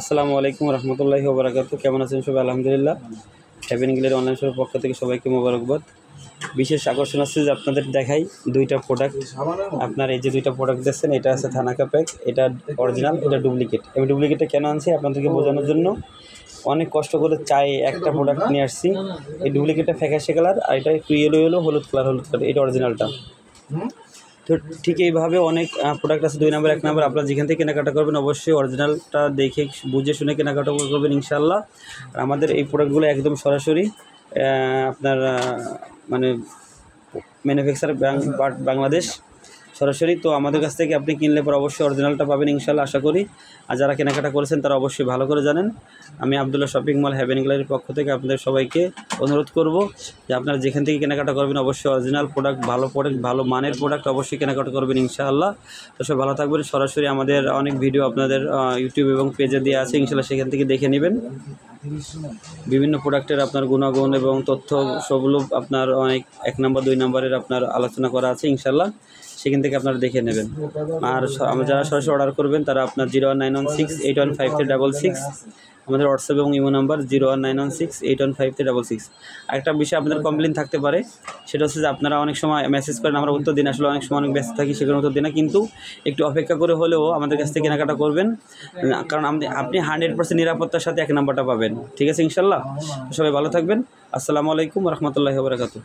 আসসালামু আলাইকুম রহমতুল্লাহি ওয়া বারাকাতুহু। কেমন আছেন সবাই? আলহামদুলিল্লাহ। হ্যাভেন গ্লের অনলাইন শপের পক্ষ থেকে সবাইকে মোবারকবাদ। বিশেষ আকর্ষণ আছে যে আপনাদের দেখাই দুইটা প্রোডাক্ট। আপনার এই যে দুইটা প্রোডাক্ট দেখছেন, এটা আছে থানাকা প্যাক, এটা অরিজিনাল, এটা ডুপ্লিকেট। আমি ডুপ্লিকেটটা কেন আনছি আপনাদেরকে বোঝানোর জন্য। অনেক কষ্ট করে চাই একটা প্রোডাক্ট নিয়ে আসছি। এই ডুপ্লিকেটটা ফ্যাকাশে কালার, আর এটা একটু ইয়েলো হলুদ কালার, এটা অরিজিনালটা। তো ঠিক এইভাবে অনেক প্রোডাক্ট আছে, 2 নম্বর 1 নম্বর। আপনারা যেখান থেকে কেনাকাটা করবেন অবশ্যই অরিজিনালটা দেখে বুঝে শুনে কেনাকাটা করবেন ইনশাআল্লাহ। আর আমাদের এই প্রোডাক্টগুলো একদম সরাসরি আপনার মানে ম্যানুফ্যাকচার বাংলাদেশ সরাসরি। তো আমাদের কাছ থেকে আপনি কিনলে পর অবশ্যই অরিজিনালটা পাবেন ইনশাআল্লাহ, আশা করি। আর যারা কেনাকাটা করেছেন তারা অবশ্যই ভালো করে জানেন। আমি আবদুল্লাহ শপিং মল হ্যাভেন গ্যালারির পক্ষ থেকে আপনাদের সবাইকে অনুরোধ করব যে আপনারা যেখান থেকে কেনাকাটা করবেন অবশ্যই অরিজিনাল প্রোডাক্ট, ভালো মানের প্রোডাক্ট অবশ্যই কেনাকাটা করবেন ইনশাআল্লাহ। তো সব ভালো থাকবেন। সরাসরি আমাদের অনেক ভিডিও আপনাদের ইউটিউব এবং পেজে দেওয়া আছে ইনশাআল্লাহ, সেখান থেকে দেখে নেবেন। বিভিন্ন প্রোডাক্টের আপনার গুণাগুণ এবং তথ্য সবগুলো আপনার অনেক 1 নম্বর 2 নম্বরের আপনার আলোচনা করা আছে ইনশাআল্লাহ, সেখান থেকে আপনারা দেখে নেবেন। আর যারা সরাসরি অর্ডার করবেন তারা আপনার 01916815366, আমাদের হোয়াটসঅ্যাপ এবং ইমো নাম্বার 01916815366। আরেকটা বিষয় আপনাদের কমপ্লেন থাকতে পারে, সেটা হচ্ছে যে আপনারা অনেক সময় মেসেজ করেন, আমরা উত্তর দিন, আসলে অনেক সময় অনেক ব্যস্ত থাকি, সেখানে উত্তর দিই না। কিন্তু একটু অপেক্ষা করে হলেও আমাদের কাছ থেকে কেনাকাটা করবেন, কারণ আপনি 100% নিরাপত্তার সাথে 1 নম্বরটা পাবেন। ঠিক আছে ইনশাআল্লাহ। সবাই ভালো থাকবেন। আসসালামু আলাইকুম রহমতুল্লাহি ওয়া বারাকাতুহু।